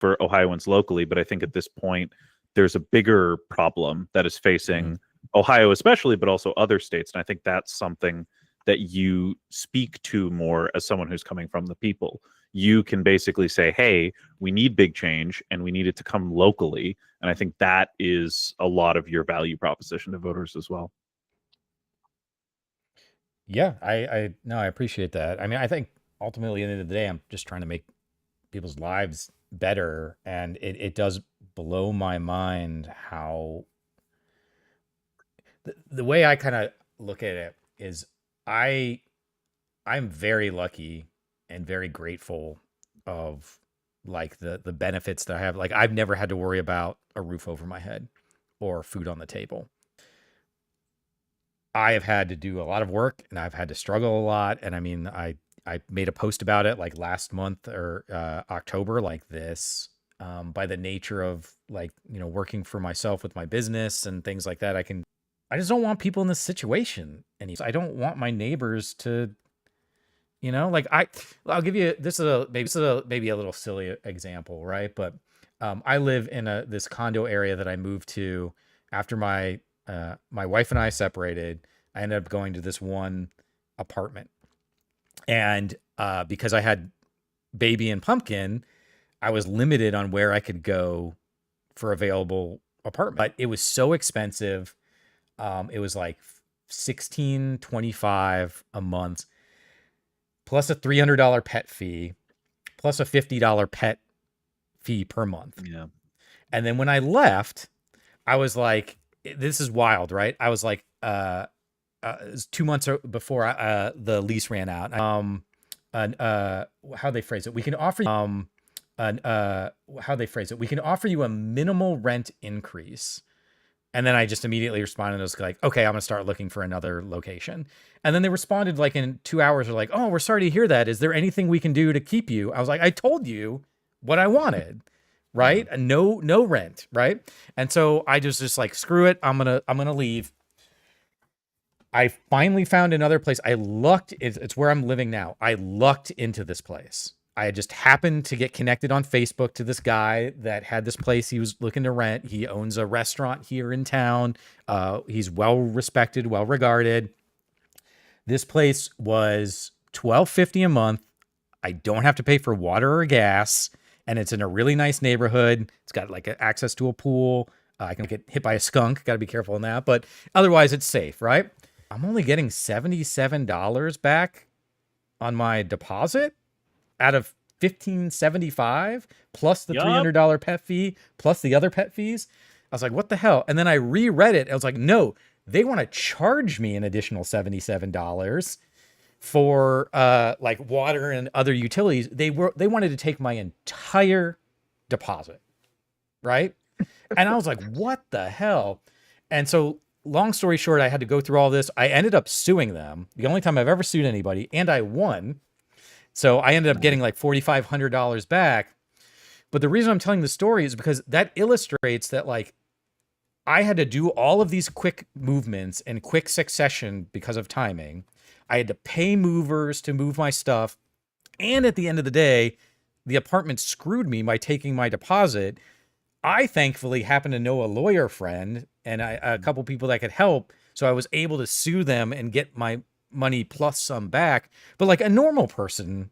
for Ohioans locally, but I think at this point there's a bigger problem that is facing Ohio especially, but also other states. And I think that's something that you speak to more as someone who's coming from the people. You can basically say, hey, we need big change and we need it to come locally. And I think that is a lot of your value proposition to voters as well. Yeah, I appreciate that. I mean, I think ultimately at the end of the day, I'm just trying to make people's lives better. And it does blow my mind how the way I kind of look at it is I I'm very lucky and very grateful of like the benefits that I have. Like I've never had to worry about a roof over my head or food on the table. I have had to do a lot of work and I've had to struggle a lot. And I mean, I made a post about it like last month or October, like this. By the nature of like, working for myself with my business and things like that, I just don't want people in this situation. And I don't want my neighbors to, like I'll give you, this is a maybe a little silly example, right? But I live in this condo area that I moved to after my wife and I separated. I ended up going to this one apartment, and because I had baby and pumpkin, I was limited on where I could go for available apartment. But it was so expensive. It was like $16.25 a month, plus a $300 pet fee, plus a $50 pet fee per month. Yeah. And then when I left, I was like, this is wild, right? I was like, it was 2 months before the lease ran out. How they phrase it? We can offer you, how they phrase it? We can offer you a minimal rent increase. And then I just immediately responded. I was like, okay, I'm going to start looking for another location. And then they responded like in 2 hours. They're like, oh, we're sorry to hear that. Is there anything we can do to keep you? I was like, I told you what I wanted, right? No rent, right? And so I just like, screw it. I'm going to leave. I finally found another place. It's where I'm living now. I lucked into this place. I just happened to get connected on Facebook to this guy that had this place he was looking to rent. He owns a restaurant here in town. He's well respected, well regarded. This place was $12.50 a month. I don't have to pay for water or gas, and it's in a really nice neighborhood. It's got like access to a pool. I can get hit by a skunk. Got to be careful in that, but otherwise it's safe, right? I'm only getting $77 back on my deposit out of $15.75 plus the $300 pet fee plus the other pet fees. I was like, what the hell? And then I reread it. I was like, no, they want to charge me an additional $77 for like water and other utilities. They wanted to take my entire deposit, right? And I was like, what the hell? And so long story short, I had to go through all this. I ended up suing them. The only time I've ever sued anybody, and I won. So I ended up getting like $4,500 back. But the reason I'm telling the story is because that illustrates that like I had to do all of these quick movements in quick succession because of timing. I had to pay movers to move my stuff. And at the end of the day, the apartment screwed me by taking my deposit. I thankfully happened to know a lawyer friend and a couple people that could help. So I was able to sue them and get my money plus some back. But like a normal person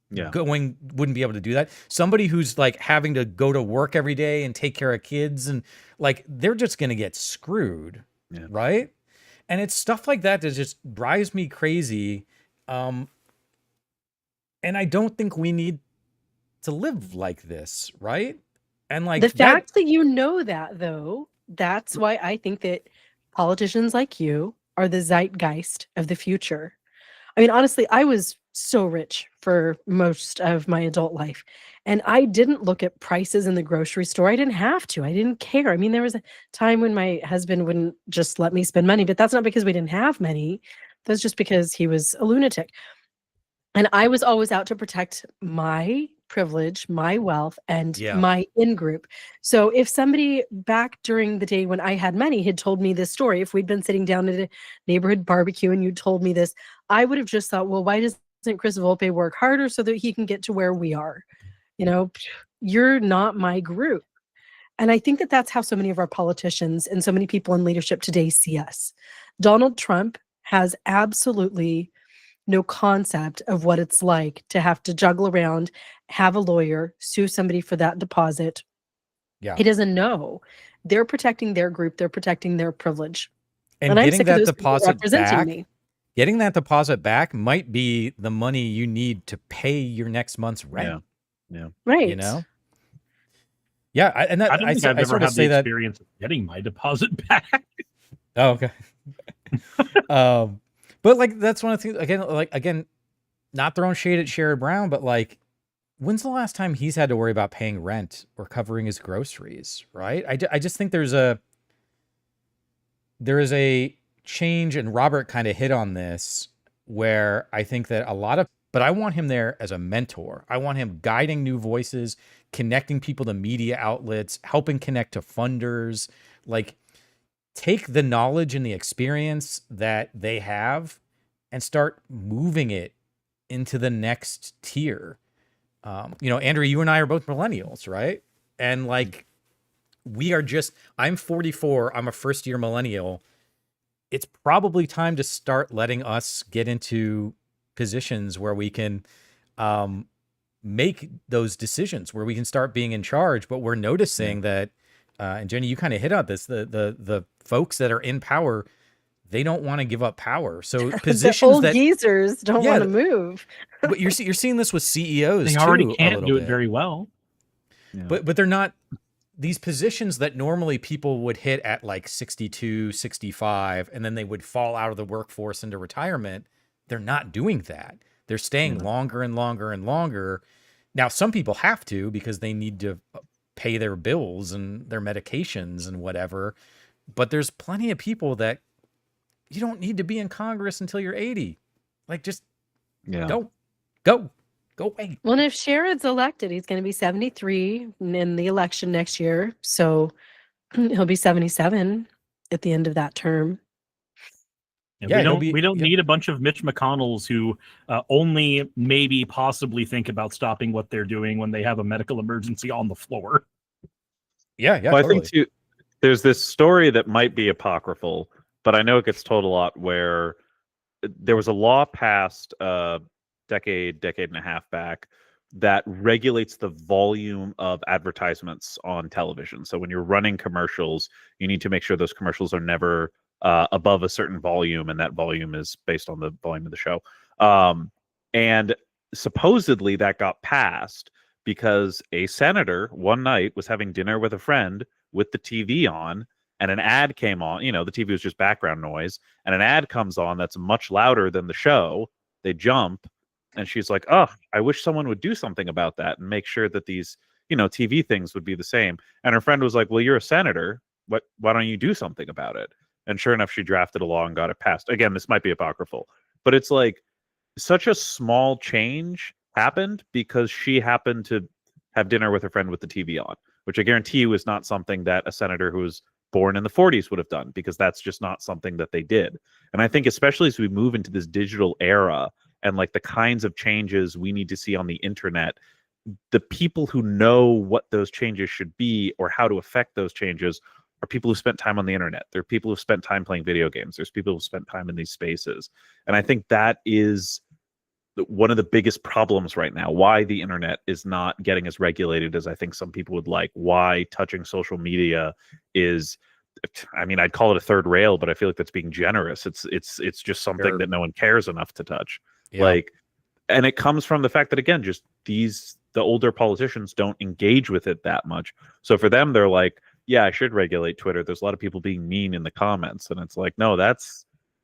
wouldn't be able to do that. Somebody who's like having to go to work every day and take care of kids and like they're just going to get screwed. Yeah. Right. And it's stuff like that that just drives me crazy. And I don't think we need to live like this. Right. And like the fact that you know that, though, that's why I think that politicians like you are the zeitgeist of the future. I mean, honestly, I was so rich for most of my adult life, and I didn't look at prices in the grocery store. I didn't have to. I didn't care. I mean, there was a time when my husband wouldn't just let me spend money, but that's not because we didn't have money. That's just because he was a lunatic. And I was always out to protect my privilege, my wealth, and my in-group. So if somebody back during the day when I had money had told me this story, if we'd been sitting down at a neighborhood barbecue and you told me this, I would have just thought, well, why doesn't Chris Volpe work harder so that he can get to where we are? You know, you're not my group. And I think that that's how so many of our politicians and so many people in leadership today see us. Donald Trump has absolutely no concept of what it's like to have to juggle around, have a lawyer, sue somebody for that deposit. Yeah. He doesn't know. They're protecting their group, they're protecting their privilege. And And I'm getting sick of that those people deposit representing back, me. getting that deposit back might be the money you need to pay your next month's rent. Yeah. Right. You know? Yeah, I don't think I've ever sort of had the say that. experience of getting my deposit back. Oh, okay. But like that's one of the things again, not throwing shade at Sherrod Brown, but like, when's the last time he's had to worry about paying rent or covering his groceries? Right? I just think there is a change, and Robert kind of hit on this, where I think that but I want him there as a mentor. I want him guiding new voices, connecting people to media outlets, helping connect to funders, like take the knowledge and the experience that they have and start moving it into the next tier. Andrew, you and I are both millennials, right? And like, I'm 44, I'm a first year millennial. It's probably time to start letting us get into positions where we can make those decisions, where we can start being in charge. But we're noticing that, and Jenny, you kind of hit on this, the folks that are in power, they don't want to give up power. So positions the old geezers don't want to move. But you're seeing this with CEOs. They already can't do it very well. Yeah. But they're not these positions that normally people would hit at like 62, 65, and then they would fall out of the workforce into retirement. They're not doing that. They're staying longer and longer and longer. Now, some people have to because they need to pay their bills and their medications and whatever. But there's plenty of people that you don't need to be in Congress until you're 80. Like, just go away. Well, and if Sherrod's elected, he's going to be 73 in the election next year. So he'll be 77 at the end of that term. We don't need a bunch of Mitch McConnells who only maybe possibly think about stopping what they're doing when they have a medical emergency on the floor. Yeah. Well, totally. I think too, there's this story that might be apocryphal, but I know it gets told a lot, where there was a law passed decade and a half back that regulates the volume of advertisements on television. So when you're running commercials, you need to make sure those commercials are never above a certain volume, and that volume is based on the volume of the show. And supposedly that got passed because a senator one night was having dinner with a friend with the TV on, and an ad came on. The TV was just background noise, and an ad comes on that's much louder than the show. They jump, and she's like, "Oh, I wish someone would do something about that and make sure that these, TV things would be the same." And her friend was like, "Well, you're a senator. Why don't you do something about it?" And sure enough, she drafted a law and got it passed. Again, this might be apocryphal, but it's like such a small change happened because she happened to have dinner with her friend with the TV on, which I guarantee you is not something that a senator who was born in the 40s would have done, because that's just not something that they did. And I think especially as we move into this digital era and like the kinds of changes we need to see on the internet, the people who know what those changes should be or how to affect those changes are people who spent time on the internet. There are people who've spent time playing video games. There's people who've spent time in these spaces. And I think that is one of the biggest problems right now, why the internet is not getting as regulated as I think some people would like, why touching social media is, I'd call it a third rail, but I feel like that's being generous. It's just something that no one cares enough to touch. Yeah. And it comes from the fact that, again, just the older politicians don't engage with it that much. So for them, they're like, yeah, I should regulate Twitter. There's a lot of people being mean in the comments. And it's like, no,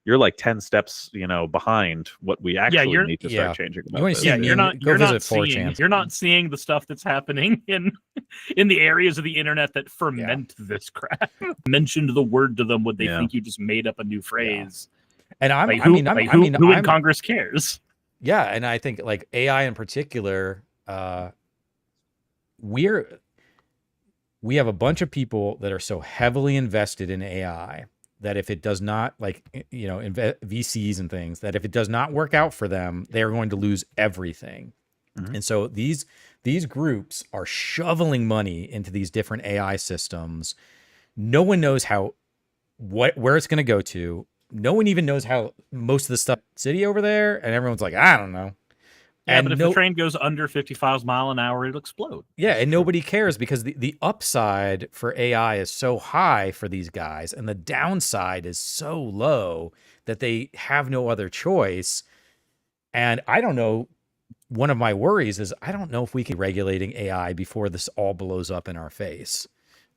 you're like 10 steps, behind what we actually need to start changing about this. You're not seeing the stuff that's happening in the areas of the internet that ferment this crap. Mentioned the word to them, would they think you just made up a new phrase? And who in Congress cares? Yeah, and I think like AI in particular, we have a bunch of people that are so heavily invested in AI that if it does not, VCs and things, that if it does not work out for them, they're going to lose everything. And so these groups are shoveling money into these different AI systems. No one knows where it's going to go to. No one even knows how most of the stuff city over there, and everyone's like, I don't know. Yeah, but if the train goes under 55 miles an hour, it'll explode. Yeah, and nobody cares because the upside for AI is so high for these guys, and the downside is so low that they have no other choice. And I don't know. One of my worries is I don't know if we can be regulating AI before this all blows up in our face.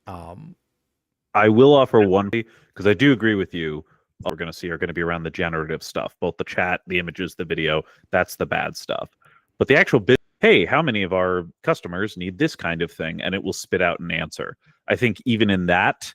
I will offer one, because I do agree with you. All we're going to see are going to be around the generative stuff, both the chat, the images, the video. That's the bad stuff. But the actual hey, how many of our customers need this kind of thing? And it will spit out an answer. I think even in that,